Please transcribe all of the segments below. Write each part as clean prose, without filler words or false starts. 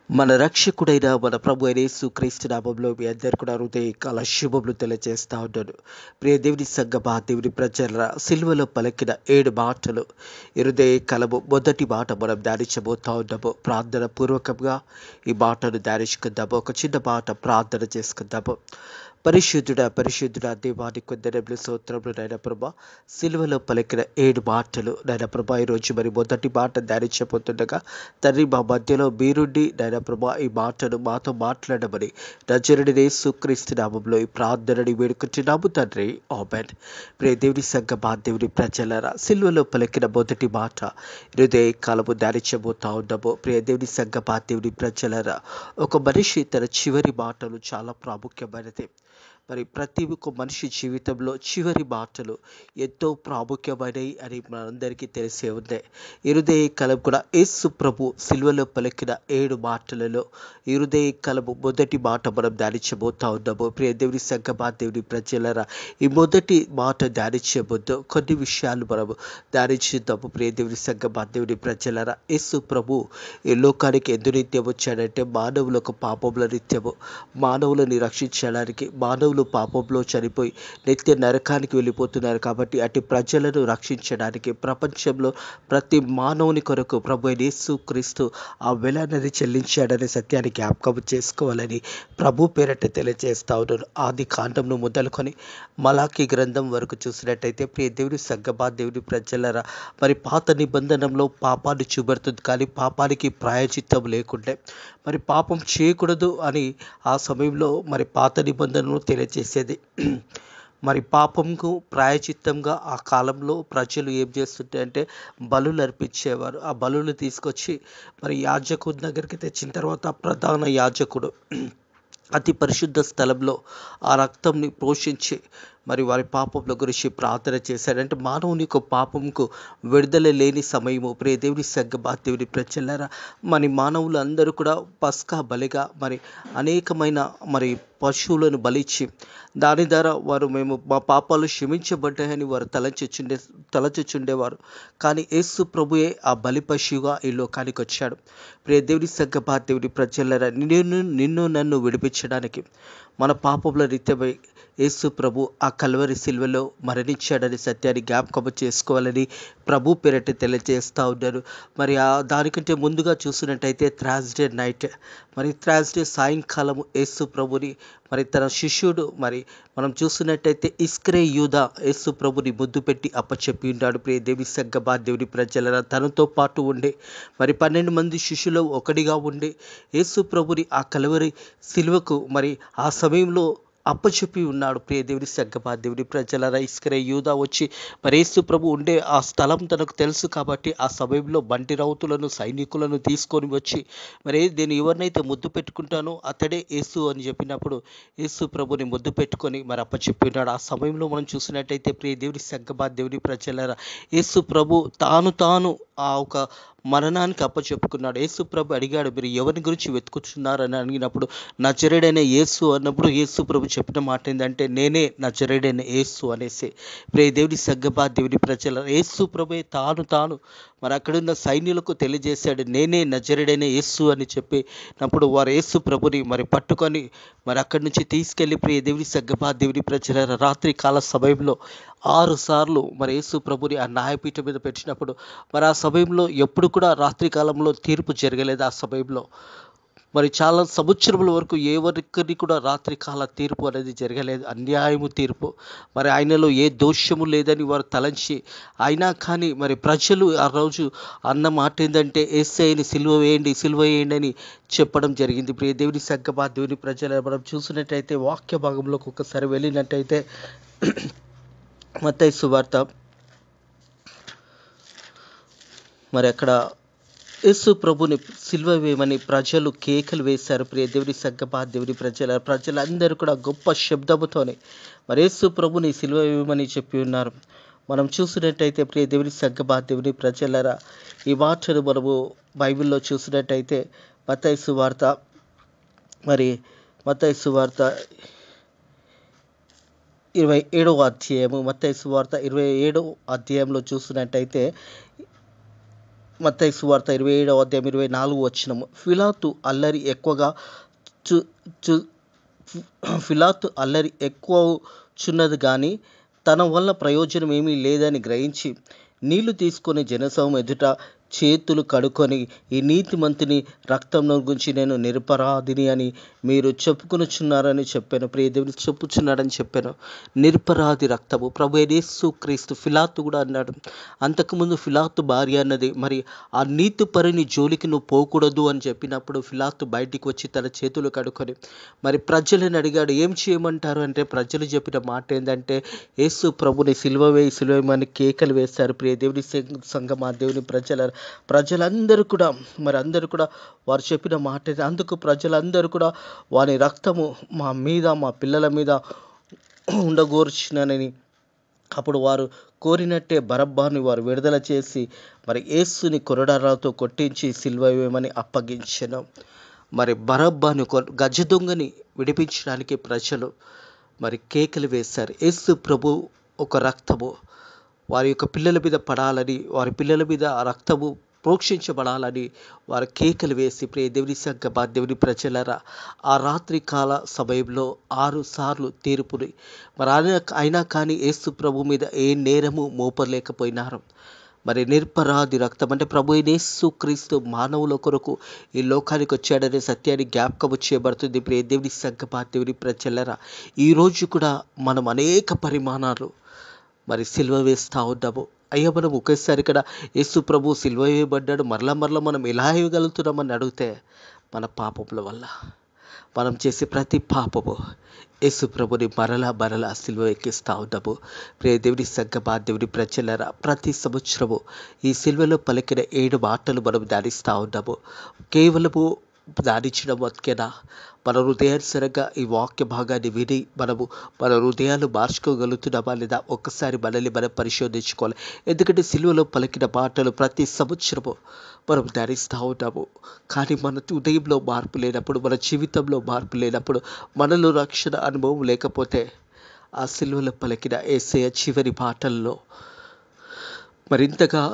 మన రక్షకుడైన మన ప్రభు అయిన యేసుక్రీస్తు నామంలో మీ అందరు కూడా హృదయకాల శుభములు తెలియజేస్తా ఉన్నాను. ప్రియ దేవుని సంగమా, దేవుని ప్రజల సిలువలో పలికిన 7 మాటలు ఈ హృదయ కలము. మొదటి మాట మనం ధ్యానించబోతా ఉన్నాము. ప్రార్థన పూర్వకంగా ఈ మాటను ధ్యానించుకుందాము. ఒక చిన్న మాట ప్రార్థన చేసుకుందాము. పరిశుద్ధుడా దేవానికి కొందరెబ్లు స్తోత్రములు నాయన ప్రభా. సిలువలో పలికిన 7 మాటలు నాయన ప్రభా, ఈరోజు మరి మొదటి మాట ధ్యానించబోతుండగా తండ్రి, మా మధ్యలో మీరుండి నాయన ప్రభా ఈ మాటను మాతో మాట్లాడమని నజరుడైన యేసుక్రీస్తు నామములో ఈ ప్రార్థనని వేడుకుంటున్నాము తండ్రి, ఆమేన్. ప్రియ దేవుని సంగమా, దేవుని ప్రజలారా, సిలువలో పలికిన మొదటి మాట హృదయ కాలము ధ్యానించబోతా ఉన్నాము. ప్రియ దేవుని సంగమా, దేవుని ప్రజలారా, ఒక మనిషి తన చివరి మాటలు చాలా ప్రాముఖ్యమైనది. మరి ప్రతి ఒక్క మనిషి జీవితంలో చివరి మాటలు ఎంతో ప్రాముఖ్యమైనవి అని మనందరికీ తెలిసే ఉంది. ఈ హృదయ కలం కూడా యేసు ప్రభు సిలువలో పలికిన 7 మాటలలో ఈ హృదయ కలము మొదటి మాట మనం ధ్యానించబోతా ఉన్నాము. ప్రియ దేవుని సంగమా, దేవుని ప్రజలరా, ఈ మొదటి మాట ధ్యానించే ముందు కొన్ని విషయాలు మనము ధ్యానించుదాము. ప్రియ దేవుని సంగమా, దేవుని ప్రజలరా, యేసు ప్రభు ఈ లోకానికి ఎందు నిత్యం వచ్చాడంటే మానవులకు పాపముల నిత్యము, మానవులని రక్షించడానికి. మానవులు పాపంలో చనిపోయి నిత్య నరకానికి వెళ్ళిపోతున్నారు కాబట్టి అటు ప్రజలను రక్షించడానికి ప్రపంచంలో ప్రతి మానవుని కొరకు ప్రభు అయిన యేసుక్రీస్తు ఆ వెలనని చెల్లించాడనే సత్యాన్ని జ్ఞాపకం చేసుకోవాలని ప్రభు పేరట తెలియజేస్తా ఉన్నాను. ఆది కాండంను మొదలుకొని మలాకి గ్రంథం వరకు చూసినట్టయితే ప్రియ దేవుని సంగమా, దేవుని ప్రజలరా, మరి పాత నిబంధనలో పాపాన్ని చూపెడుతుంది కానీ పాపానికి ప్రాయచిత్తం లేకుండే, మరి పాపం చేయకూడదు అని ఆ సమయంలో మరి పాత నిబంధనను తెలియజేసేది. మరి పాపంకు ప్రాయచిత్తంగా ఆ కాలంలో ప్రజలు ఏం చేస్తుంటే అంటే బలులు అర్పించేవారు. ఆ బలులు తీసుకొచ్చి మరి యాజకుడి దగ్గరికి తెచ్చిన తర్వాత ప్రధాన యాజకుడు అతి పరిశుద్ధ స్థలంలో ఆ రక్తంని పోషించి మరి వారి పాపంల గురించి ప్రార్థన చేశాడంటే మానవుని యొక్క పాపంకు విడుదల లేని సమయము. ప్రియ దేవుని సంగమా, దేవుని ప్రజలారా, మరి మానవులు అందరూ కూడా పస్కా బలిగా మరి అనేకమైన మరి పశువులను బలిచ్చి దాని ద్వారా వారు మేము మా పాపాలు క్షమించబడ్డాయని వారు తలచుచుండేవారు. కానీ యేసు ప్రభుయే ఆ బలి పశువుగా ఈ లోకానికి వచ్చాడు. ప్రియ దేవుని సంగమా, దేవుని ప్రజలారా, నిన్ను నన్ను విడిపించడానికి మన పాపముల నిత్యమై యేసు ప్రభు ఆ కల్వరి సిల్వలో మరణించాడని సత్యాన్ని జ్ఞాపకం చేసుకోవాలని ప్రభు పేరట తెలియజేస్తూ ఉన్నారు. మరి దానికంటే ముందుగా చూసినట్టయితే థర్స్డే నైట్, మరి థర్స్డే సాయంకాలము యేసు ప్రభుని మరి తన శిష్యుడు మరి మనం చూసినట్టయితే ఇస్కరే యూదా యేసు ప్రభుని ముద్దు పెట్టి అప్పచెప్పి ఉన్నాడు. ప్రియ దేవి సంగమా, దేవుని ప్రజల తనతో పాటు ఉండే మరి 12 మంది శిష్యులు ఒకటిగా ఉండి యేసు ప్రభుని ఆ కల్వరి సిలువకు మరి ఆ సమయంలో అప్పచెప్పి ఉన్నాడు. ప్రియ దేవుని సంగమా, దేవుని ప్రజలారా, ఇస్కరే యూదా వచ్చి మరి యేసు ప్రభు ఉండే ఆ స్థలం తనకు తెలుసు కాబట్టి ఆ సమయంలో బంటి రౌతులను సైనికులను తీసుకొని వచ్చి మరి నేను ఎవరినైతే ముద్దు పెట్టుకుంటానో అతడే యేసు అని చెప్పినప్పుడు యేసు ప్రభుని ముద్దు పెట్టుకొని మరి అప్పచెప్పి ఉన్నాడు. ఆ సమయంలో మనం చూసినట్టయితే ప్రియ దేవుని సంగమా, దేవుని ప్రజలారా, యేసు ప్రభు తాను ఆ ఒక మరణానికి అప్పచెప్పుకున్నాడు. యేసు ప్రభు అడిగాడు, మీరు ఎవరి గురించి వెతుకుతున్నారని అడిగినప్పుడు నజరేయుడైన యేసు అన్నప్పుడు యేసు ప్రభు చెప్పిన మాట ఏంటంటే నేనే నజరేయుడైన యేసు అనేసి. ప్రియ దేవుని సంగమా, దేవుని ప్రజల యేసు ప్రభు తాను మరి అక్కడున్న సైన్యులకు తెలియజేశాడు, నేనే నజరేయుడైన యేసు అని చెప్పినప్పుడు వారు యేసు ప్రభుని మరి పట్టుకొని మరి అక్కడి నుంచి తీసుకెళ్లి ప్రియ దేవుని సంగమా, దేవుని ప్రజల రాత్రి కాల సమయంలో 6 సార్లు మరి యేసు ప్రభుని ఆ న్యాయపీఠం మీద పెట్టినప్పుడు మరి ఆ సమయంలో ఎప్పుడు కూడా రాత్రి కాలంలో తీర్పు జరగలేదు. ఆ సమయంలో మరి చాలా సంవత్సరముల వరకు ఎవరికి కూడా రాత్రి కాల తీర్పు అనేది జరగలేదు, అన్యాయము తీర్పు. మరి ఆయనలో ఏ దోషము లేదని వారు తలంచి అయినా కానీ మరి ప్రజలు ఆ రోజు అన్న మాట ఏంటంటే యేసయ్యని సిలువ వేయండి అని చెప్పడం జరిగింది. ప్రియ దేవుని సంగమా, దేవుని ప్రజలు మనం చూసినట్టయితే వాక్య భాగంలోకి ఒకసారి వెళ్ళినట్టయితే మత్తయి సువార్త మరి అక్కడ యేసు ప్రభుని సిలువ వేయమని ప్రజలు కేకలు వేశారు. ప్రియ దేవుని సంగమా, దేవుని ప్రజలందరూ కూడా గొప్ప శబ్దముతోనే మరి యేసు ప్రభుని సిలువ వేయమని చెప్పి ఉన్నారు. మనం చూసినట్టయితే ప్రియ దేవుని సంగమా, దేవుని ప్రజలరా, ఈ మాటను మనము బైబిల్లో చూసినట్టయితే మత్తయి సువార్త మరి మత్తయి సువార్త 27వ అధ్యాయము, మత్తయి సువార్త 27వ అధ్యాయంలో చూసినట్టయితే మత్తయి సువార్త 27వ అధ్యాయం 24 వచనము. చు చు ఫిలాతు అల్లరి ఎక్కువచున్నది గాని తన వల్ల ప్రయోజనం ఏమీ లేదని గ్రహించి నీళ్లు తీసుకొని జనసమూహం ఎదుట చేతులు కడుక్కొని, ఈ నీతిమంతుని రక్తంలో గురించి నేను నిరపరాధిని అని మీరు చెప్పుకొనుచున్నారని చెప్పాను. ప్రియ దేవుని చెప్పుచున్నాడని చెప్పాను. నిరపరాధి రక్తము ప్రభు యేసు క్రీస్తు. ఫిలాతు కూడా అన్నాడు. అంతకుముందు ఫిలాతు భార్య అన్నది, మరి ఆ నీతిపరుని జోలికి నువ్వు పోకూడదు అని చెప్పినప్పుడు ఫిలాతు బయటికి వచ్చి తన చేతులు కడుక్కొని మరి ప్రజలను అడిగాడు, ఏం చేయమంటారు అంటే ప్రజలు చెప్పిన మాట ఏంటంటే యేసు ప్రభుని సిలువేయమని కేకలు వేశారు. ప్రియ దేవుని సంఘమా, దేవుని ప్రజలందరూ కూడా అందరూ కూడా వారు చెప్పిన మాట. అందుకు ప్రజలందరూ కూడా వాని రక్తము మా మీద, మా పిల్లల మీద ఉండగోర్చినని అప్పుడు వారు కోరినట్టే బరబ్బాను వారు విడుదల చేసి మరి యేసుని కొరడాలతో కొట్టించి సిలువ వేయమని అప్పగించెను. మరి బరబ్బాను గజ దొంగని విడిపించడానికి ప్రజలు మరి కేకలు వేశారు. యేసు ప్రభు ఒక రక్తము వారి యొక్క పిల్లల మీద పడాలని, వారి పిల్లల మీద ఆ రక్తము ప్రోక్షించబడాలని వారు కేకలు వేసి, ప్రియ దేవుని సంఘమా, దేవుని ప్రజలరా, ఆ రాత్రి కాల సమయంలో 6 సార్లు తీర్పుని మరి అయినా కానీ యేసు ప్రభు మీద ఏ నేరము మోపలేకపోయినారు. మరి నిరపరాధి రక్తం అంటే ప్రభు యేసు క్రీస్తు మానవుల కొరకు ఈ లోకానికి వచ్చాడనే సత్యాన్ని జ్ఞాపకం చేయబడుతుంది. ప్రియ దేవుని సంఘమా, దేవుని ప్రజలరా, ఈరోజు కూడా మనం అనేక పరిమాణాలు మరి సిలువ వేస్తూ ఉన్నాము. అయ్యా, మనం ఒకేసారి ఇక్కడ యేసు ప్రభు సిలువ వేయబడ్డాడు, మరలా మనం ఎలా వేయగలుగుతున్నామని అడిగితే మన పాపముల వల్ల మనం చేసే ప్రతి పాపము యేసు ప్రభుని మరలా సిలువ ఎక్కిస్తూ ఉన్నాము. ప్రియ దేవుని సంఘమా, దేవుని ప్రజలరా, ప్రతి సంవత్సరము ఈ సిలువలో పలికిన 7 మాటలు మనం ధ్యానిస్తూ ఉన్నాము. కేవలము ధ్యానించడం వరకేనా? మన హృదయానుసరంగా ఈ వాక్య భాగాన్ని విని మన హృదయాలు మార్చుకోగలుగుతున్నామా లేదా ఒక్కసారి మనల్ని మనం పరిశోధించుకోవాలి. ఎందుకంటే సిలువలో పలికిన మాటలు ప్రతి సంవత్సరము మనం ధ్యానిస్తూ ఉంటాము. కానీ మన హృదయంలో మార్పు లేనప్పుడు, మన జీవితంలో మార్పు లేనప్పుడు, మనలో రక్షణ అనుభవం లేకపోతే ఆ సిలువలో పలికిన యేసయ్య చివరి మాటల్లో మరింతగా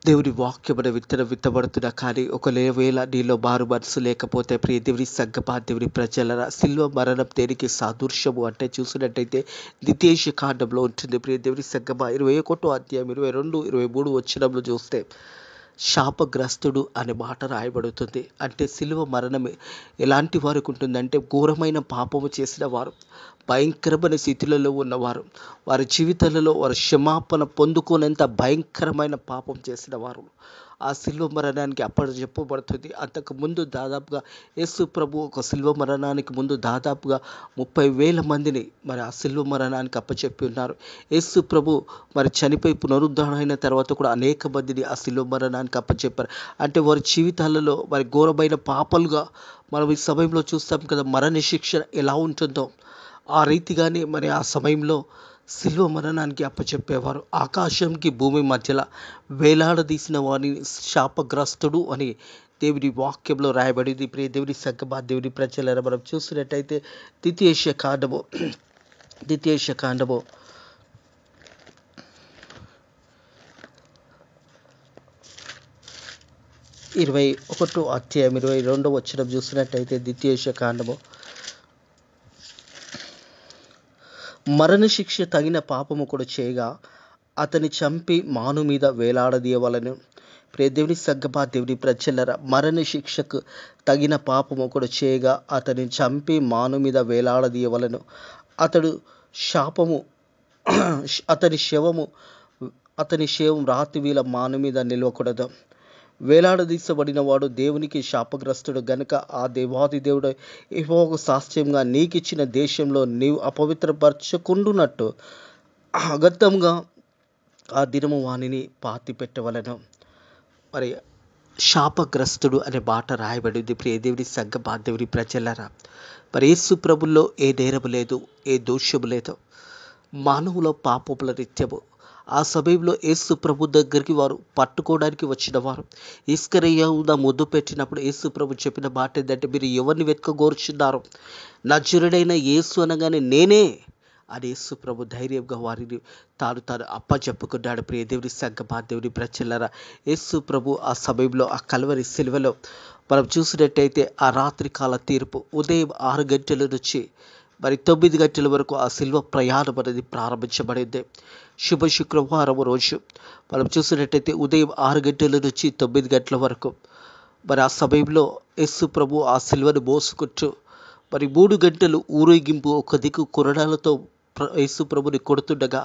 దేవుని వాక్యమున విత్తనం విత్తబడుతున్నా కానీ ఒకవేళ నీలో మారు మనసు లేకపోతే, ప్రియ దేవుని సంఘమా, దేవుని ప్రజలరా, సిలువ మరణం దేనికి సాదృశ్యము అంటే చూసినట్టయితే ద్వితీయ కాండంలో ఉంటుంది. ప్రియ దేవుని సంఘమా, 21వ అధ్యాయం 22, 23 వచనంలో చూస్తే శాపగ్రస్తుడు అనే మాట రాయబడుతుంది. అంటే సిలువ మరణం ఎలాంటి వారికి ఉంటుందంటే ఘోరమైన పాపము చేసిన వారు, భయంకరమైన స్థితిలలో ఉన్నవారు, వారి జీవితాలలో వారు క్షమాపణ పొందుకోనంత భయంకరమైన పాపం చేసిన వారు ఆ సిలువ మరణానికి అప్పటి చెప్పబడుతుంది. అంతకు ముందు దాదాపుగా యేసు ప్రభు ఒక సిలువ మరణానికి ముందు దాదాపుగా 30,000 మందిని మరి ఆ సిలువ మరణానికి అప్పచెప్పి ఉన్నారు. యేసు ప్రభు మరి చనిపోయి పునరుద్ధరణ అయిన తర్వాత కూడా అనేక మందిని ఆ సిలువ మరణానికి అప్పచెప్పారు. అంటే వారి జీవితాలలో మరి ఘోరమైన పాపాలుగా మనం ఈ సమయంలో చూస్తాం కదా. మరణ శిక్ష ఎలా ఉంటుందో ఆ రీతిగానే మరి ఆ సమయంలో సిలువ మరణానికి అప్పచెప్పేవారు. ఆకాశంకి భూమి మధ్యలో వేలాడదీసిన వారిని శాపగ్రస్తుడు అని దేవుని వాక్యంలో రాయబడింది. ప్రియ దేవుని సంఘమా, దేవుని ప్రజలరా, మనం చూసినట్టయితే ద్వితీయ కాండము 21వ అధ్యాయం 22వ వచనం చూసినట్టయితే ద్వితీయ కాండము, మరణశిక్ష తగిన పాపము కూడా చేయగా అతని చంపి మాను మీద వేలాడదీయవలెను. ప్రియ దేవుని సంఘమా, దేవుని ప్రజలరా, మరణ శిక్షకు తగిన పాపము కూడా చేయగా అతని చంపి మాను మీద వేలాడదీయవలెను. అతని శవం రాతి వీల మాను మీద నిలవకూడదు. వేలాడదీసబడిన వాడు దేవునికి శాపగ్రస్తుడు గనుక ఆ దేవాది దేవుడు యెహోవాకు సాక్ష్యంగా నీకిచ్చిన దేశంలో నీవు అపవిత్రపరచకుండునట్టు అగత్యంగా ఆ దినము వానిని పాతి పెట్టవలెను. మరి శాపగ్రస్తుడు అనే మాట రాయబడింది. ప్రియ దేవుని సంఘమా, దేవుని ప్రజలరా, మరి యేసు ప్రభుల్లో ఏ నేరము లేదు, ఏ దోషము లేదు. మానవుల పాపముల నిత్యము ఆ సమయంలో యేసు ప్రభు దగ్గరికి వారు పట్టుకోవడానికి వచ్చిన వారు ఇస్కరియోత ముద్దు పెట్టినప్పుడు యేసు ప్రభు చెప్పిన మాట ఏంటంటే, మీరు ఎవరిని వెతకగోరుచున్నారు? నజరుడైన యేసు అనగానే నేనే అని యేసు ప్రభు ధైర్యంగా వారిని తాను అప్పచెప్పుకున్నాడు. ప్రియ దేవుని సంగమా, దేవుని ప్రజలారా, యేసు ప్రభు ఆ సమయంలో ఆ కల్వరి సిలువలో మనం చూసినట్టయితే ఆ రాత్రి కాల తీర్పు ఉదయం 6 గంటల నుంచి మరి 9 గంటల వరకు ఆ సిల్వ ప్రయాణం అనేది ప్రారంభించబడింది. శుభ శుక్రవారం రోజు మనం చూసినట్టయితే ఉదయం 6 గంటల నుంచి 9 గంటల వరకు మరి ఆ సమయంలో యేసు ప్రభు ఆ సిల్వను మోసుకుంటూ మరి 3 గంటలు ఊరేగింపు ఒక దిక్కు కొరడాలతో యేసు ప్రభుని కొడుతుండగా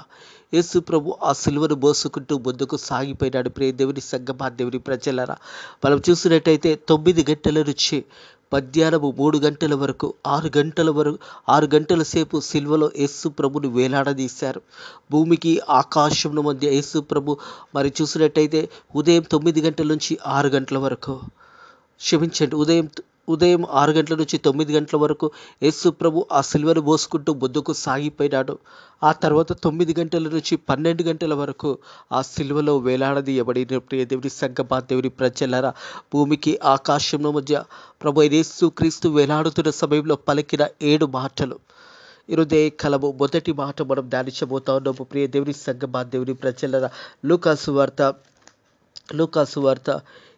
యేసు ప్రభు ఆ సిలువను మోసుకుంటూ ముందుకు సాగిపోయినాడు. ప్రియ దేవుని సంగమా, దేవుని ప్రజలారా, మనం చూసినట్టయితే 9 గంటల నుంచి మధ్యాహ్నం 3 గంటల వరకు 6 గంటల సేపు సిల్వలో యేసు ప్రభుని వేలాడదీశారు. భూమికి ఆకాశం మధ్య యేసు ప్రభు మరి చూసినట్టయితే ఉదయం 9 గంటల నుంచి 6 గంటల వరకు క్షమించండి ఉదయం 6 గంటల నుంచి 9 గంటల వరకు యేసు ప్రభు ఆ సిలువను మోసుకుంటూ ముందుకు సాగిపోయినాడు. ఆ తర్వాత 9 గంటల నుంచి 12 గంటల వరకు ఆ సిలువలో వేలాడదీయబడిన ప్రియ దేవుని సంగమా, దేవుని ప్రజలారా, భూమికి ఆకాశం మధ్య ప్రభు యేసు క్రీస్తు వేలాడుతున్న సమయంలో పలికిన 7 మాటలు ఈరోజే కలము. మొదటి మాట మనం ధ్యానించబోతా ఉన్నాము. ప్రియ దేవుని సంగమా, దేవుని ప్రజలారా, లూకాసు వార్త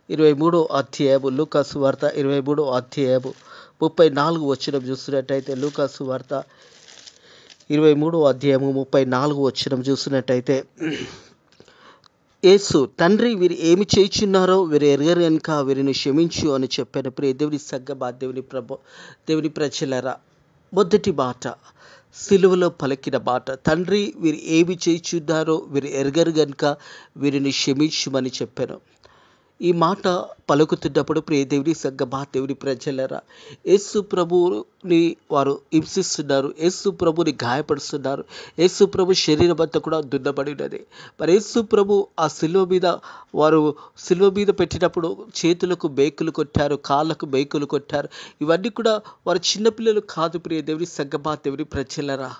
23వ అధ్యాయము, లూకాసు వార్త 23వ అధ్యాయము 34 వచనం చూసినట్టయితే, లూకాసు వార్త 23వ అధ్యాయము 34 వచనం చూసినట్టయితే, యేసు, తండ్రి వీరు ఏమి చేయుచున్నారో వీరు ఎరగరు గనుక వీరిని క్షమించు అని చెప్పాను. ప్రియ దేవుని సంగమా, దేవుని ప్రజలారా, మొదటి మాట సిలువలో పలికిన మాట, తండ్రి వీరు ఏమి చేయుచున్నారో వీరు ఎరగరు గనుక వీరిని క్షమించుమని చెప్పాను. ఈ మాట పలుకుతున్నప్పుడు ప్రియ దేవుని సంగమా, దేవుని ప్రజలారా, యేసు ప్రభుని వారు హింసిస్తున్నారు, యేసు ప్రభుని గాయపరుస్తున్నారు, యేసు ప్రభు శరీరం అంతా కూడా దున్నబడి ఉన్నది. మరి యేసు ప్రభు ఆ సిలువ మీద పెట్టినప్పుడు చేతులకు మేకులు కొట్టారు, కాళ్ళకు మేకులు కొట్టారు. ఇవన్నీ కూడా వారు చిన్నపిల్లలు కాదు. ప్రియ దేవుని సంగమా, దేవుని ప్రజలారా,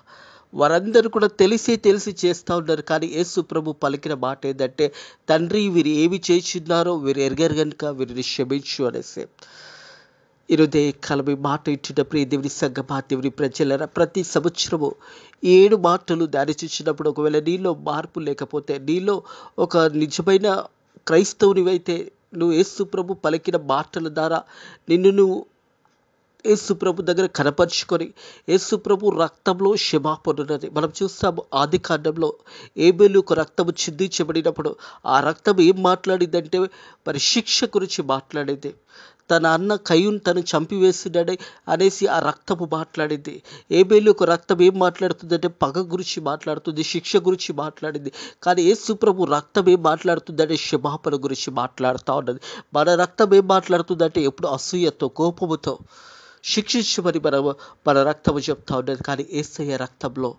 వారందరూ కూడా తెలిసి చేస్తూ ఉన్నారు. కానీ యేసు ప్రభు పలికిన మాట ఏంటంటే, తండ్రి వీరు ఏమి చేయుచున్నారో వీరు ఎరగరు గనుక వీరిని క్షమించు అనేసి. ఈరోజే కాలం ఈ మాట ఇచ్చిన ప్రియ దేవుని సంగమా, దేవుని ప్రజలారా, ప్రతి సంవత్సరము 7 మాటలు ధ్యానించినప్పుడు ఒకవేళ నీలో మార్పు లేకపోతే, నీలో ఒక నిజమైన క్రైస్తవునివైతే నువ్వు యేసు ప్రభు పలికిన మాటల ద్వారా నువ్వు యేసు ప్రభు దగ్గర కనపరుచుకొని యేసు ప్రభు రక్తంలో క్షమాపణ ఉన్నది. మనం చూస్తాము ఆది కాండంలో ఏబేలు రక్తము చిందించబడినప్పుడు ఆ రక్తం ఏం మాట్లాడిందంటే మరి శిక్ష గురించి మాట్లాడేది. తన అన్న కయ్యూను తను చంపివేస్తున్నాడు అనేసి ఆ రక్తము మాట్లాడింది. ఏబేలు రక్తం ఏం మాట్లాడుతుందంటే పగ గురించి మాట్లాడుతుంది, శిక్ష గురించి మాట్లాడింది. కానీ యేసు ప్రభు రక్తం ఏం మాట్లాడుతుందంటే క్షమాపణ గురించి మాట్లాడుతూ ఉన్నది. మన రక్తం ఏం మాట్లాడుతుందంటే ఎప్పుడు అసూయతో, కోపముతో శిక్షించమని మన రక్తము చెప్తా ఉన్నది. కానీ యేసయ్య రక్తంలో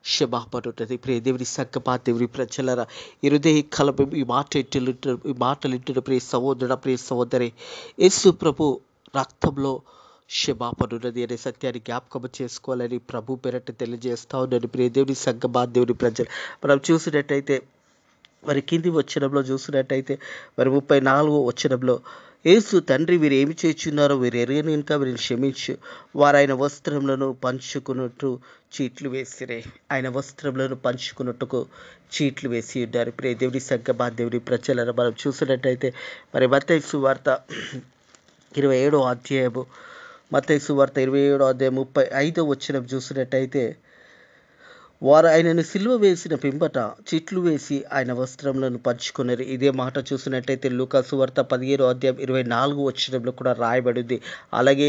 క్షమాపణ ఉంటుంది. ప్రియ దేవుని సంగమా, దేవుని ప్రజలారా, ఈరోజే ఈ కాలం ఈ మాటలు ఇంటున్న ప్రియ సహోదరుడ, ప్రియ సహోదరి, యేసు ప్రభు రక్తంలో క్షమాపణ ఉన్నది అనే సత్యాన్ని జ్ఞాపకం చేసుకోవాలని ప్రభు పేరట తెలియజేస్తా ఉన్నాను. ప్రియ దేవుని సంగమా, దేవుని ప్రజలు, మనం చూసినట్టయితే మరి కింది వచనంలో చూసినట్టయితే మరి 34వ వచనంలో, యేసు, తండ్రి వీరు ఏమి చేయుచున్నారో వీరు ఎరగని కనుక వీరిని క్షమించు. వారు ఆయన వస్త్రములను పంచుకున్నట్టు చీట్లు వేసిరే. ఆయన వస్త్రములను పంచుకున్నట్టుకు చీట్లు వేసి ఉన్నారు. ప్రియ దేవుని సంగమా, దేవుని ప్రజలను మనం చూసినట్టయితే మరి మత్తయి సువార్త 27వ అధ్యాయము, మత్తయి సువార్త 27వ అధ్యాయం 35వ వచనం చూసినట్టయితే, వారు ఆయనను సిలువ వేసిన పిమ్మట చిట్లు వేసి ఆయన వస్త్రములను పంచుకున్నారు. ఇదే మాట చూసినట్టయితే లూకాసు వార్త 17వ అధ్యాయం 24వ వచనంలో కూడా రాయబడింది. అలాగే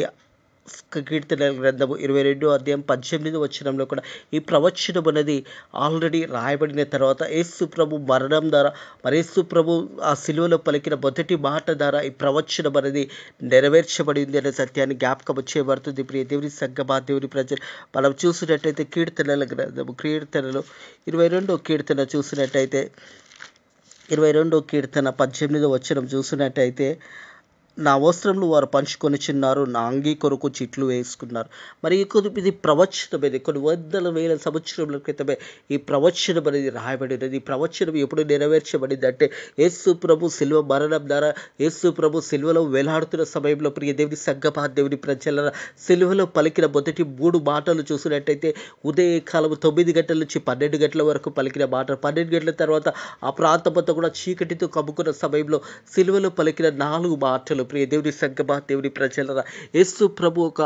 కీర్తనల గ్రంథము 22వ అధ్యాయం 18వ వచనంలో కూడా ఈ ప్రవచనం అనేది ఆల్రెడీ రాయబడిన తర్వాత యేసు ప్రభు మరణం ద్వారా మరి యేసు ప్రభు ఆ సిలువలో పలికిన మొదటి మాట ద్వారా ఈ ప్రవచనం అనేది నెరవేర్చబడింది అనే సత్యాన్ని జ్ఞాపకం చేయబడుతుంది. ప్రియ దేవుని సంగమా, దేవుని ప్రజలు, మనం చూసినట్టయితే కీర్తనల గ్రంథము, కీర్తనలు 22వ కీర్తన చూసినట్టయితే 22వ కీర్తన 18వ వచనం చూసినట్టయితే, నా వస్త్రములు వారు పంచుకొనిచున్నారు, నా అంగీ కొరకు చిట్లు వేసుకున్నారు. మరి ఇది ప్రవచనం, ఇది కొన్ని వందల వేల సంవత్సరముల క్రితమే ఈ ప్రవచనం అనేది రాయబడినది. ఈ ప్రవచనం ఎప్పుడు నెరవేర్చబడింది అంటే యేసు ప్రభు శిల్వ మరణం ద్వారా, యేసు ప్రభు శిల్వలో వేలాడుతున్న సమయంలో ప్రియ దేవుని సంగమా, దేవుని ప్రజల శిల్వలో పలికిన మొదటి 3 మాటలు చూసినట్టయితే ఉదయకాలం 9 గంటల నుంచి 12 గంటల వరకు పలికిన మాటలు, 12 గంటల తర్వాత ఆ ప్రాంతమంతా కూడా చీకటితో కమ్ముకున్న సమయంలో శిల్వలో పలికిన 4 మాటలు. ప్రియ దేవుని సంగమా, దేవుని ప్రజలరా, యేసు ప్రభు ఒక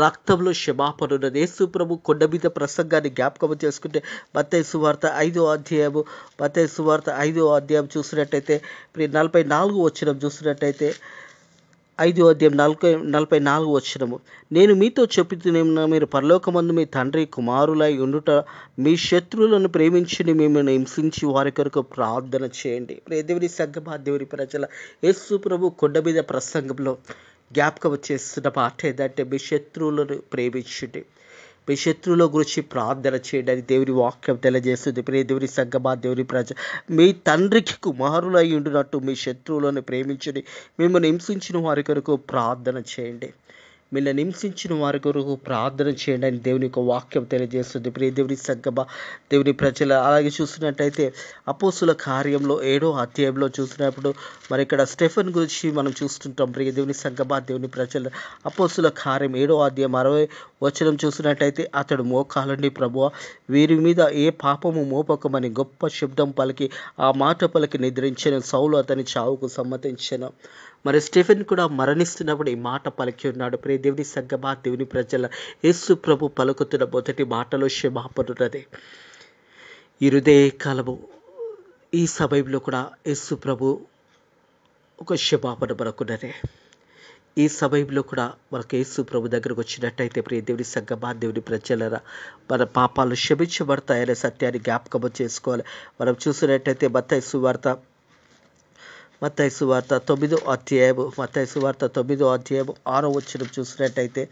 రక్తంలో క్షమాపణ ఉన్నది. యేసు ప్రభు కొండ మీద ప్రసంగాన్ని జ్ఞాపకం చేసుకుంటే మత్తయి సువార్త 5వ అధ్యాయం చూసినట్టయితే 44 వచనం చూసినట్టయితే 5వ అధ్యాయం 44 వచనము, నేను మీతో చెప్పుతున్నా, మీరు పరలోకమందు మీ తండ్రి కుమారులై ఉండుట, మీ శత్రువులను ప్రేమించి మిమ్మల్ని హింసించి వారి కొరకు ప్రార్థన చేయండి. దేవుని సంగమా, దేవుని ప్రజల, యేసు ప్రభు కొండ మీద ప్రసంగంలో జ్ఞాపకం చేస్తున్న మాట ఏంటంటే మీ శత్రువులను ప్రేమించండి, మీ శత్రువుల గురించి ప్రార్థన చేయండి అని దేవుని వాక్యం తెలియజేస్తుంది. ప్రియ దేవుని సంగమా, దేవుని ప్రజ, మీ తండ్రికి కుమారులై ఉండినట్టు మీ శత్రువులను ప్రేమించండి, మిమ్మల్ని హింసించిన వారి కొరకు ప్రార్థన చేయండి, మిమ్మల్ని హింసించిన వారి కొరకు ప్రార్థన చేయండి అని దేవుని యొక్క వాక్యం తెలియజేస్తుంది. ప్రియ దేవుని సంగమా, దేవుని ప్రజల, అలాగే చూసినట్టయితే అపోస్తుల కార్యంలో 7వ అధ్యాయంలో చూసినప్పుడు మరి ఇక్కడ స్టెఫెన్ గురించి మనం చూస్తుంటాం. ప్రియ దేవుని సంగమా, దేవుని ప్రజల, అపోస్తుల కార్యం 7వ అధ్యాయం 60వ వచనం చూసినట్టయితే, అతడు మోకాలండి ప్రభువా, వీరి మీద ఏ పాపము మోపకమని గొప్ప శబ్దం పలికి ఆ మాట పలికి నిద్రించెను. సౌలు అతని చావుకు సమ్మతించెను. మరి స్టెఫెన్ కూడా మరణిస్తున్నప్పుడు ఈ మాట పలికి ఉన్నాడు. ప్రియ దేవుని సంగమా, దేవుని ప్రజల, యేసు ప్రభు పలుకుతున్న మొదటి మాటలో క్షమాపణ ఉన్నది. ఈ హృదయ కాలము ఈ సమయంలో కూడా యేసు ప్రభు ఒక క్షమాపణ మనకున్నదే. ఈ సమయంలో కూడా మనకు యేసు ప్రభు దగ్గరకు వచ్చినట్టయితే ప్రియ దేవుని సంగమా, దేవుని ప్రజలరా, మన పాపాలు క్షమించబడతాయనే సత్యాన్ని జ్ఞాపకం చేసుకోవాలి. మనం చూసినట్టయితే మత్తయి సువార్త 9వ అధ్యాయము 6వ వచనం చూసినట్టయితే,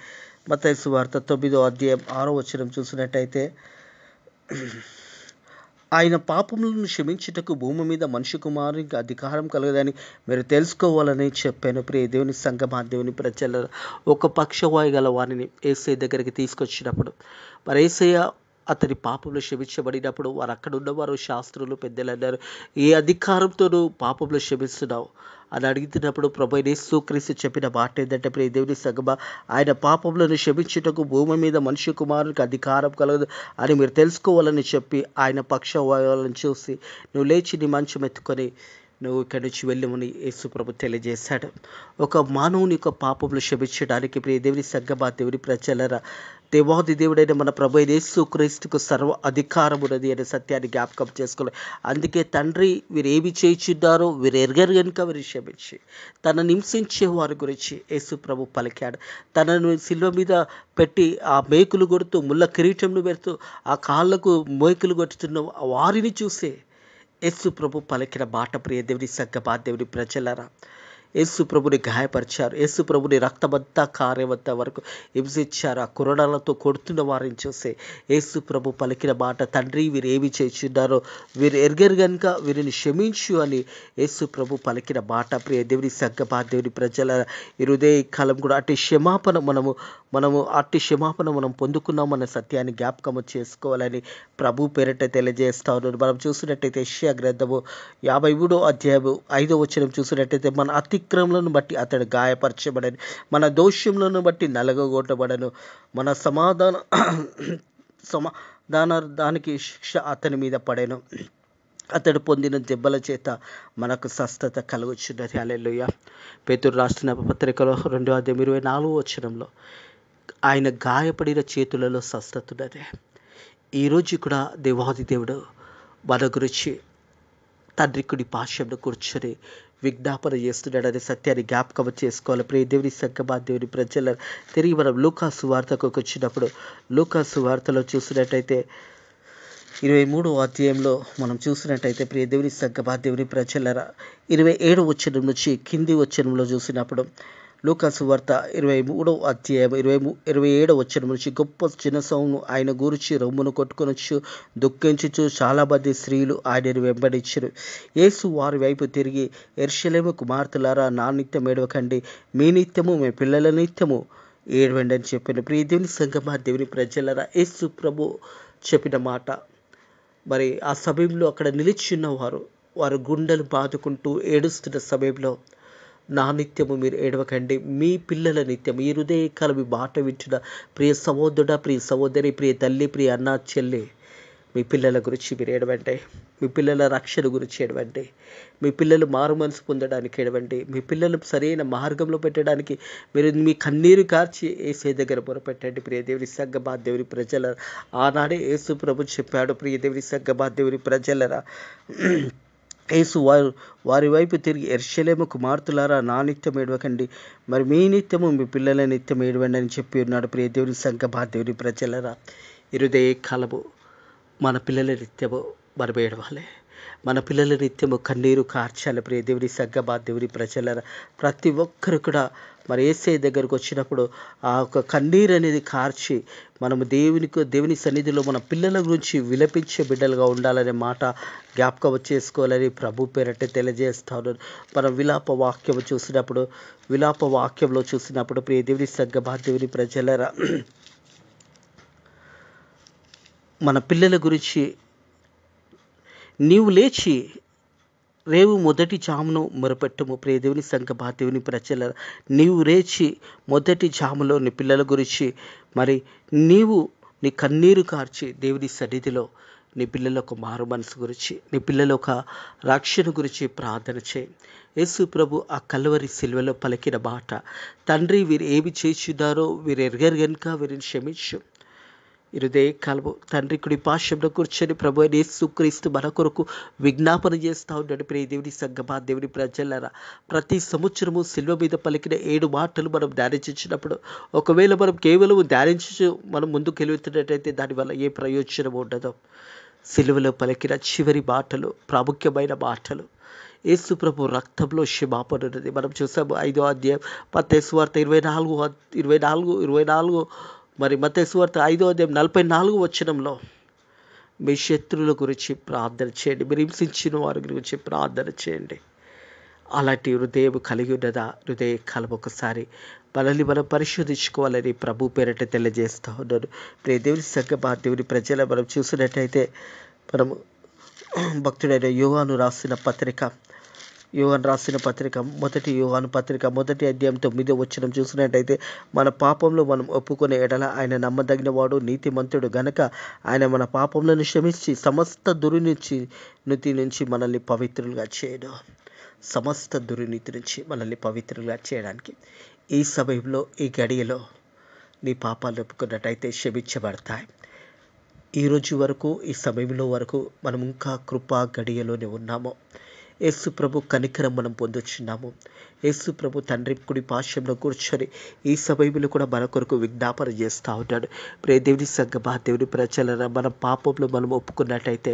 మత్తయి సువార్త 9వ అధ్యాయం 6వ వచనం చూసినట్టయితే, ఆయన పాపములను క్షమించుటకు భూమి మీద మనిషి కుమారునికి అధికారం కలగదని మీరు తెలుసుకోవాలని చెప్పాను. ప్రియ దేవుని సంగమా, దేవుని ప్రజల, ఒక పక్షవాయు గల వారిని యేసయ్య దగ్గరికి తీసుకొచ్చినప్పుడు మరి యేసయ్య అతని పాపంలో క్షమించబడినప్పుడు వారు అక్కడ ఉన్నవారు శాస్త్రులు పెద్దలు అన్నారు, ఏ అధికారంతో నువ్వు పాపంలో క్షమిస్తున్నావు అని అడుగుతున్నప్పుడు ప్రభు యేసుక్రీస్తు చెప్పిన మాట ఏంటంటే, ప్రియ దేవుని సంగమా, ఆయన పాపములను క్షమించుటకు భూమి మీద మనిషి కుమారునికి అధికారం కలగదు అని మీరు తెలుసుకోవాలని చెప్పి ఆయన పక్షవాయువులను చూసి నువ్వు లేచి నీ మంచం ఎత్తుకొని నువ్వు ఇక్కడి నుంచి వెళ్ళమని యేసు ప్రభు తెలియజేశాడు. ఒక మానవుని యొక్క పాపములు క్షమించడానికి ప్రియ దేవుని సంగమా, దేవుని ప్రజలరా, దేవాది దేవుడైన మన ప్రభు యేసుక్రీస్తుకు సర్వ అధికారం ఉన్నది అనే సత్యాన్ని జ్ఞాపకం చేసుకోవాలి. అందుకే తండ్రి వీరు ఏమి చేయించున్నారో వీరు ఎరగరు కనుక వీరు క్షమించి తనను హింసించే వారి గురించి యేసు ప్రభు పలికాడు. తనను శిలువ మీద పెట్టి ఆ మేకులు కొడుతూ ముళ్ళ కిరీటంను పెడుతూ ఆ కాళ్ళకు మేకులు కొట్టుతున్న వారిని చూసే యేసు ప్రభు పలికిన మాట. ప్రియ దేవుని సంగమా, దేవుని ప్రజలరా, యేసు ప్రభుని గాయపరిచారు, యేసు ప్రభుని రక్తమంతా కారేవంత వరకు హింసించారు. ఆ కురడాలతో కొడుతున్న వారిని చూసే యేసు ప్రభు పలికిన మాట, తండ్రి వీరు ఏమి చేస్తున్నారో వీరు ఎరగరు కనుక వీరిని క్షమించు అని యేసు ప్రభు పలికిన మాట. ప్రియ దేవుని సంగమా, దేవుని ప్రజల, ఈ హృదయ కాలం కూడా అట్టి క్షమాపణ మనం పొందుకున్నామన్న సత్యాన్ని జ్ఞాపకం చేసుకోవాలని ప్రభు పేరిట తెలియజేస్తా ఉన్నాడు. మనం చూసినట్టయితే యెషయా గ్రంథము 53వ అధ్యాయము 5వ వచనం చూసినట్టయితే, మన అతిక్రమలను బట్టి అతడు గాయపరచబడను, మన దోషములను బట్టి నలగగొట్టబడను, మన సమాధానానికి శిక్ష అతని మీద పడెను, అతడు పొందిన దెబ్బల చేత మనకు స్వస్థత కలుగుచున్నది. హల్లెలూయా. పేతురు రాసిన పత్రికలో 2వ అధ్యాయం 24వ వచనంలో ఆయన గాయపడిన చేతులలో స్వస్థత ఉన్నది. ఈరోజు కూడా దేవాది దేవుడు మన గురించి తండ్రి కుడి పార్శ్వంలో కూర్చొని విజ్ఞాపన చేస్తున్నాడు అనే సత్యాన్ని జ్ఞాపకం చేసుకోవాలి. ప్రియ దేవుని సంగమా, దేవుని ప్రజల, తిరిగి మనం లూకాసు వార్తకు వచ్చినప్పుడు లూకాసు వార్తలో చూసినట్టయితే 23వ అధ్యాయంలో మనం చూసినట్టయితే ప్రియ దేవుని సంగమా, దేవుని ప్రజలరా, 27వ వచనం నుంచి కింది వచనంలో చూసినప్పుడు లూకాసు వార్త 23వ అధ్యాయం 27వ వచనం నుంచి గొప్ప చిన్నసౌను ఆయన గూర్చి రొమ్మును కొట్టుకొనొచ్చు దుఃఖించుచు చాలా మంది స్త్రీలు ఆయనను వెంబడించరు. యేసు వారి వైపు తిరిగి, యెరూషలేము కుమార్తెలారా, నా నిత్యం ఏడవకండి, మీ నిత్యము మీ పిల్లల నిత్యము ఏడవండి అని చెప్పాను. ప్రియ దేవుని సంగమా, దేవుని ప్రజలరా, యేసు ప్రభు చెప్పిన మాట. మరి ఆ సమయంలో అక్కడ నిలిచి ఉన్నవారు వారు గుండెలు బాదుకుంటూ ఏడుస్తున్న సమయంలో, నా నిత్యము మీరు ఏడవకండి, మీ పిల్లల నిత్యం, ఈ హృదయకాలం మీ మాట వింటున్న ప్రియ సహోదరుడా, ప్రియ సహోదరి, ప్రియ తల్లి, ప్రియ అన్న చెల్లి, మీ పిల్లల గురించి మీరు ఏడవండి. మీ పిల్లల రక్షణ గురించి ఏడవండి. మీ పిల్లలు మారు మనసు పొందడానికి ఏడవండి. మీ పిల్లలు సరైన మార్గంలో పెట్టడానికి మీరు మీ కన్నీరు కార్చి యేసే దగ్గర మొరపెట్టండి. ప్రియ దేవుని సంగమా, దేవుని ప్రజల, ఆనాడే యేసు ప్రభు చెప్పాడు. ప్రియ దేవుని సంగమా, దేవుని ప్రజలరా, యేసు వారి వైపు తిరిగి, యెరూషలేము కుమార్తెలారా, నా నిత్యం ఏడవకండి, మరి మీ నిత్యము మీ పిల్లల నిత్యం ఏడవండి అని చెప్పి ఉన్నాడు. ప్రియ దేవుని సంగమా, దేవుని ప్రజలరా, హృదయ కాలము మన పిల్లల నిత్యము మనం ఏడవాలి. మన పిల్లల నిత్యము కన్నీరు కార్చాలి. ప్రియ దేవుని సంగమా, దేవుని ప్రజలరా, ప్రతి ఒక్కరు కూడా మరి యేసయ్య దగ్గరకు వచ్చినప్పుడు ఆ ఒక కన్నీరు అనేది కార్చి మనము దేవుని సన్నిధిలో మన పిల్లల గురించి విలపించే బిడ్డలుగా ఉండాలనే మాట జ్ఞాపకం చేసుకోవాలని ప్రభు పేరట తెలియజేస్తాను. మనం విలాప వాక్యంలో చూసినప్పుడు ప్రియ దేవుని సంగమా, దేవుని ప్రజలరా, మన పిల్లల గురించి, నీవు లేచి రేవు మొదటి జామును మొరపెట్టుము. ప్రియ దేవుని సంగమా, దేవుని ప్రజల, నీవు లేచి మొదటి జాములో నీ పిల్లల గురించి మరి నీ కన్నీరు కార్చి దేవుని సన్నిధిలో నీ పిల్లల ఒక మారు మనసు గురించి, నీ పిల్లల ఒక రక్షణ గురించి ప్రార్థన చేయి. యేసు ప్రభు ఆ కల్వరి సిలువలో పలికిన మాట, తండ్రి వీరు ఏమి చేస్తున్నారో వీరు ఎరగరు గనుక వీరిని క్షమించు. హృదయ కాలము తండ్రి కుడి పార్శ్వంలో కూర్చొని ప్రభు అయిన యేసుక్రీస్తు మన కొరకు విజ్ఞాపన చేస్తూ ఉన్నాడు. ప్రియ దేవుని సంగమా, దేవుని ప్రజలరా, ప్రతి సంవత్సరము సిలువ మీద పలికిన 7 మాటలు మనం ధ్యానించినప్పుడు, ఒకవేళ మనం కేవలం ధ్యానించు మనం ముందుకు వెళుతున్నట్టయితే దానివల్ల ఏ ప్రయోజనం ఉండదు. సిలువలో పలికిన చివరి మాటలు ప్రాముఖ్యమైన మాటలు. యేసు ప్రభు రక్తంలో క్షమాపణ ఉన్నది. మనం చూసాము 5వ అధ్యాయం మత్తయి సువార్త 24 మరి మత్తయి సువార్త 5వ అధ్యాయం 44వ వచనంలో, మీ శత్రువుల గురించి ప్రార్థన చేయండి, మీరు హింసించిన వారి గురించి ప్రార్థన చేయండి. అలాంటి హృదయం కలిగి ఉన్నదా? హృదయ కాలం ఒకసారి మనల్ని మనం పరిశోధించుకోవాలని ప్రభు పేరట తెలియజేస్తూ ఉన్నాను. ప్రియ దేవుని సంగమా, దేవుని ప్రజల, మనం చూసినట్టయితే మనము భక్తుడైన యోహాను రాసిన పత్రిక మొదటి యోహాను పత్రిక 1వ అధ్యాయం 9వ వచనం చూసినట్టయితే, మన పాపంలో మనం ఒప్పుకునే ఎడల ఆయన నమ్మదగిన వాడు, నీతిమంతుడు గనక ఆయన మన పాపములను క్షమించి సమస్త దుర్నీతి నుంచి మనల్ని పవిత్రులుగా చేయడం. సమస్త దుర్నీతి నుంచి మనల్ని పవిత్రులుగా చేయడానికి ఈ సమయంలో, ఈ గడియలో నీ పాపాలు ఒప్పుకున్నట్టయితే క్షమించబడతాయి. ఈరోజు వరకు, ఈ సమయంలో వరకు మనం ఇంకా కృపా గడియలోనే ఉన్నాము. యేసు ప్రభు కనికరం మనం పొందొచ్చున్నాము. యేసు ప్రభు తండ్రి కుడి పార్శ్వంలో కూర్చొని ఈ సమయంలో కూడా మన కొరకు విజ్ఞాపన చేస్తూ ఉంటాడు. ప్రియ దేవుని సంగమా, దేవుని ప్రజలరా, మన పాపంలో మనం ఒప్పుకున్నట్టయితే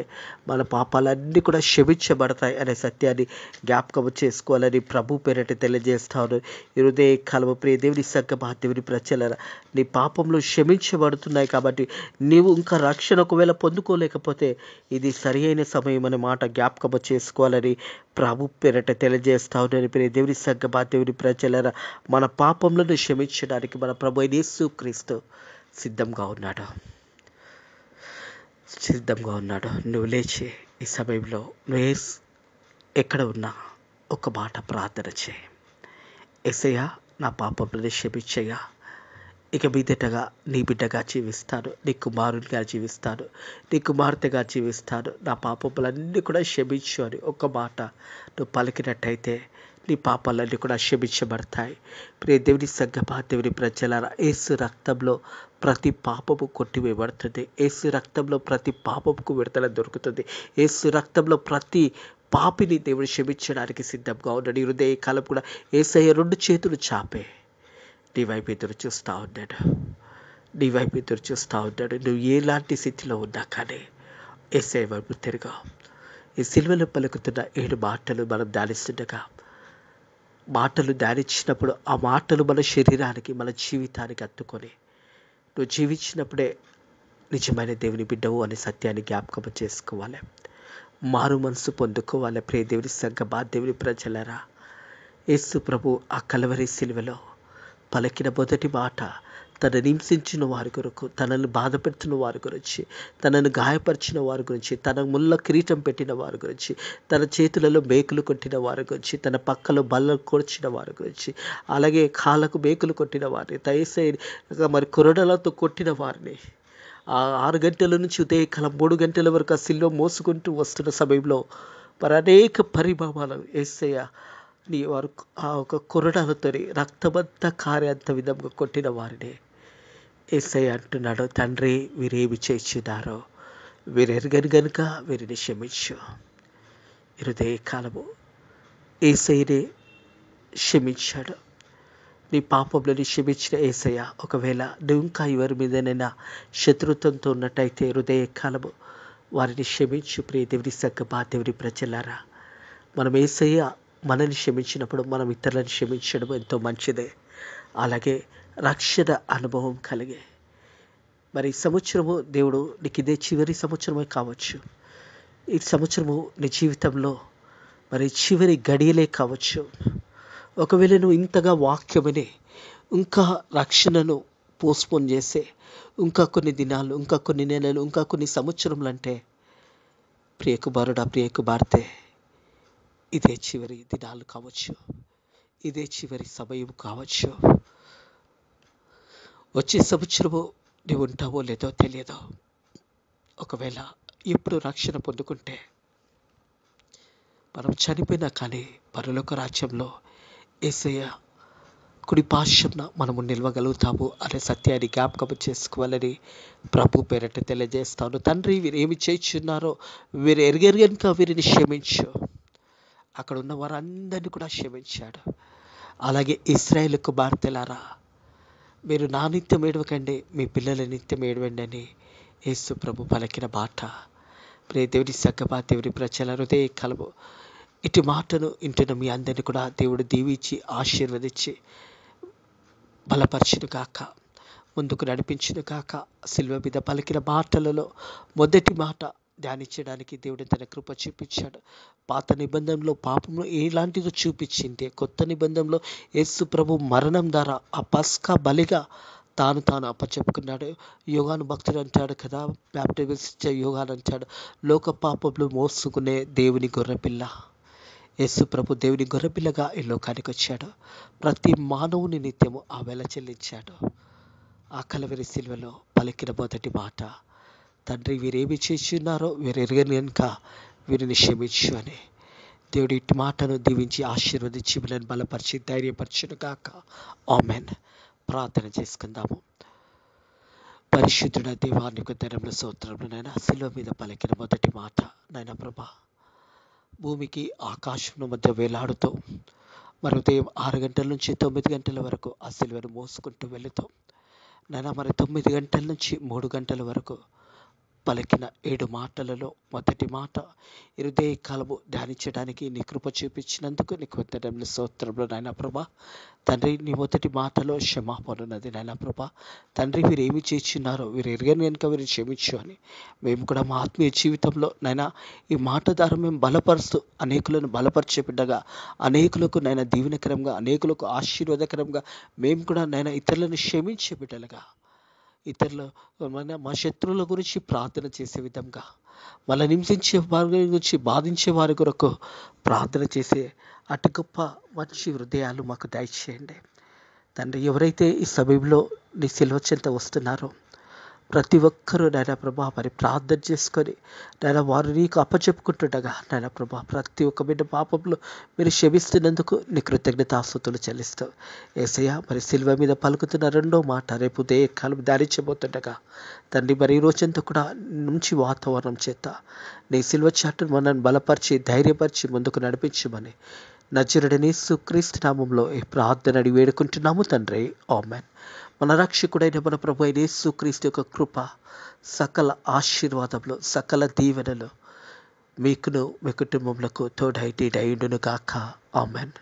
మన పాపాలన్నీ కూడా క్షమించబడతాయి అనే సత్యాన్ని జ్ఞాపకం చేసుకోవాలని ప్రభు పేరట తెలియజేస్తా ఉన్నాడు. ఈ హృదయ కాలము ప్రియ దేవుని సంగమా, దేవుని ప్రజలరా, నీ పాపంలో క్షమించబడుతున్నాయి కాబట్టి నీవు ఇంకా రక్షణ ఒకవేళ పొందుకోలేకపోతే ఇది సరి అయిన సమయం అనే మాట జ్ఞాపకం చేసుకోవాలని ప్రభు పేరట తెలియజేస్తా ఉన్నాను. ప్రియ దేవుని సంగమా, దేవుని ప్రజలరా, మన పాపములను క్షమించడానికి మన ప్రభు అయిన యేసుక్రీస్తు సిద్ధంగా ఉన్నాడు. నువ్వు లేచి ఈ సమయంలో నువ్వు ఎక్కడ ఉన్నా ఒక మాట ప్రార్థన చేయి. యేసయ్యా, నా పాపములను క్షమించయ్యా, ఇక మీదటగా నీ బిడ్డగా జీవిస్తాను, నీ కుమారునిగా జీవిస్తాను, నీ కుమార్తెగా జీవిస్తాను, నా పాపములన్నీ కూడా క్షమించు అని ఒక మాట నువ్వు పలికినట్టయితే నీ పాపాలన్నీ కూడా క్షమించబడతాయి. ప్రియ దేవుని సంగమా, దేవుని ప్రజలారా, యేసు రక్తంలో ప్రతి పాపము కొట్టివేయబడుతుంది. యేసు రక్తంలో ప్రతి పాపముకు విడుదల దొరుకుతుంది. యేసు రక్తంలో ప్రతి పాపిని దేవుడు క్షమించడానికి సిద్ధంగా ఉన్నాడు. ఈ హృదయ కాలం కూడా యేసయ్య 2 చేతులు చాపే నీ వైపు ఎదురు చూస్తూ ఉన్నాడు. నువ్వు ఎలాంటి స్థితిలో ఉన్నా కానీ యేసయ్య వైపు తిరుగా. ఈ సిలువలో పలుకుతున్న 7 మాటలు మనం ధ్యానిస్తుండగా మాటలు ధ్యానించినప్పుడు ఆ మాటలు మన శరీరానికి మన జీవితానికి అత్తుకొని నువ్వు జీవించినప్పుడే నిజమైన దేవుని బిడ్డవు అనే సత్యాన్ని జ్ఞాపకం చేసుకోవాలి. మారు మనసు పొందుకోవాలి. ప్రియ దేవుని సంగమా, దేవుని ప్రజలరా, యేసు ప్రభు ఆ కలవరి శిలువలో పలికిన మొదటి మాట తనను హింసించిన వారి కొరకు, తనను బాధపెడుతున్న వారి గురించి, తనను గాయపరిచిన వారి గురించి, తన ముళ్ళ కిరీటం పెట్టిన వారి గురించి, తన చేతులలో మేకులు కొట్టిన వారి గురించి, తన పక్కలో బల్ల కొడిచిన వారి గురించి, అలాగే కాళ్ళకు మేకులు కొట్టిన వారిని, తయసై మరి కొరడలతో కొట్టిన వారిని, ఆ 6 గంటల నుంచి ఉదయకాలం 3 గంటల వరకు ఆ సిలువ మోసుకుంటూ వస్తున్న సమయంలో మరి అనేక పరిభావాలు యేసయ్య నీ వారు ఆ ఒక కొరడాలతోని రక్తమంతా కారేంత విధంగా కొట్టిన వారిని యేసయ్య అంటున్నాడు, తండ్రి వీరేమి చేస్తున్నారో వీరు ఎరగని గనుక వీరిని క్షమించు. హృదయ కాలము యేసయ్యని క్షమించాడు. నీ పాపంలోని క్షమించిన యేసయ్య, ఒకవేళ నువ్వు ఇంకా ఎవరి మీదనైనా శత్రుత్వంతో ఉన్నట్టయితే హృదయ కాలము వారిని క్షమించు. ప్రియ దేవుని సంగమా, దేవుని ప్రజలారా, మనం యేసయ్య మనల్ని క్షమించినప్పుడు మనం ఇతరులను క్షమించడం ఎంతో మంచిదే. అలాగే రక్షణ అనుభవం కలిగే మరి సంవత్సరము దేవుడు నీకు ఇదే చివరి సంవత్సరమే కావచ్చు. ఈ సంవత్సరము నీ జీవితంలో మరి చివరి గడియలే కావచ్చు. ఒకవేళ నువ్వు ఇంతగా వాక్యమని ఇంకా రక్షణను పోస్ట్పోన్ చేసే ఇంకా కొన్ని దినాలు, ఇంకా కొన్ని నెలలు, ఇంకా కొన్ని సంవత్సరములు అంటే ప్రియ కుమారుడా, ప్రియ కుమార్తె, ఇదే చివరి దినాలు కావచ్చు, ఇదే చివరి సమయం కావచ్చు. వచ్చే సంవత్సరము నువ్వు ఉంటావో లేదో తెలియదు. ఒకవేళ ఎప్పుడు రక్షణ పొందుకుంటే మనం చనిపోయినా కానీ పరలోక రాజ్యంలో యేసయ్య కుడి పార్శ్వమున మనము నిలవగలుగుతాము అనే సత్యాన్ని జ్ఞాపకం చేసుకోవాలని ప్రభు పేరట తెలియజేస్తాను. తండ్రి వీరు ఏమి చేయుచున్నారో వీరు ఎరగరు కనుక వీరిని క్షమించు. అక్కడ ఉన్న వారందరినీ కూడా క్షమించాడు. అలాగే ఇశ్రాయేలు కుమార్తెలారా, మీరు నా నిత్యం ఏడవకండి, మీ పిల్లల నిత్యం ఏడవండి అని యేసు ప్రభు పలికిన మాట. ప్రియ దేవుని సంగమా, దేవుని ప్రజల హృదయ కలము ఇటు మాటను ఇంటున్న మీ అందరినీ కూడా దేవుడు దీవించి ఆశీర్వదించి బలపరచును కాక, ముందుకు నడిపించును కాక. సిలువ మీద పలికిన మాటలలో మొదటి మాట ధ్యానించడానికి దేవుడు తన కృప చూపించాడు. పాత నిబంధనలో పాపము ఎలాంటిదో చూపించింది. కొత్త నిబంధనలో యేసు ప్రభు మరణం ద్వారా ఆ పస్కా బలిగా తాను అప్పచెప్పుకున్నాడు. యోగాను భక్తుడు అంటాడు కదా, బ్యాప్టిస్ట్ యోగాను అంటాడు, లోక పాపములు మోసుకునే దేవుని గొర్రెపిల్ల. యేసు ప్రభు దేవుని గొర్రెపిల్లగా ఈ లోకానికి వచ్చాడు. ప్రతి మానవుని నిత్యము ఆ వెల చెల్లించాడు. ఆ కలవరి సిలువలో పలికిన మొదటి మాట, తండ్రి వీరేమి చేస్తున్నారో వీరు ఎరగని కనుక వీరిని క్షమించు అని. దేవుడి ఇటు మాటను దీవించి ఆశీర్వదించి వీళ్ళని బలపరిచి ధైర్యపరచును గాక. ఆమెన్. ప్రార్థన చేసుకుందాము. పరిశుద్ధుడ దేవా, నీకు ధనముల స్తోత్రములు నాయన. సిలువ మీద పలికిన మొదటి మాట నాయన ప్రభా, భూమికి ఆకాశం మధ్య వేలాడుతూ మరి ఉదయం 6 గంటల నుంచి 9 గంటల వరకు ఆ సిలువను మోసుకుంటూ వెళుతూ నాయన మరి 9 గంటల నుంచి 3 గంటల వరకు పలికిన 7 మాటలలో మొదటి మాట హృదయ కాలము ధ్యానించడానికి నీ కృప చూపించినందుకు నీకు వందనములు స్తోత్రములు నాయన ప్రభా. తండ్రి, నీ మొదటి మాటలో క్షమాపణ ఉన్నది నాయన ప్రభా. తండ్రి, వీరు ఏమి చేస్తున్నారో వీరు ఎరగని కనుక వీరు క్షమించు అని మేము కూడా మా ఆత్మీయ జీవితంలో నాయన ఈ మాట ద్వారా మేము బలపరుస్తూ అనేకులను బలపరిచే బిడ్డగా, అనేకులకు నాయన దీవెనకరంగా, అనేకులకు ఆశీర్వాదకరంగా మేము కూడా నాయన ఇతరులను క్షమించే బిడ్డలుగా, ఇతరులు మా శత్రువుల గురించి ప్రార్థన చేసే విధంగా, వాళ్ళని హింసించే వారి గురించి, బాధించే వారి కొరకు ప్రార్థన చేసే అటు గొప్ప మంచి హృదయాలు మాకు దయచేయండి తండ్రి. ఎవరైతే ఈ సమయంలో నీ సిలువ చెంత వస్తున్నారో ప్రతి ఒక్కరూ నాయన ప్రభా మరి ప్రార్థన చేసుకొని నాయన వారు నీకు అప్పచెప్పుకుంటుండగా నాయన ప్రభా ప్రతి ఒక్క బిడ్డ పాపంలో మీరు క్షమిస్తున్నందుకు నీ కృతజ్ఞతాస్తుతులు చెల్లిస్తావు యేసయ్య. మరి సిలువ మీద పలుకుతున్న రెండో మాట రేపు ఉదయకాలం ధ్యానించబోతుండగా తండ్రి, మరి ఈ రోజంతా కూడా మంచి వాతావరణం చేత నీ సిలువ చాటును మనల్ని బలపరిచి ధైర్యపరిచి ముందుకు నడిపించమని నజరుడని యేసుక్రీస్తు నామంలో ఈ ప్రార్థన అడిగి వేడుకుంటున్నాము తండ్రి. ఆమేన్. మన రక్షకుడైన మన ప్రభు అయిన యేసుక్రీస్తు యొక్క కృప, సకల ఆశీర్వాదములు, సకల దీవెనలు మీకును మీ కుటుంబములకు తోడైండును గాక. ఆమేన్.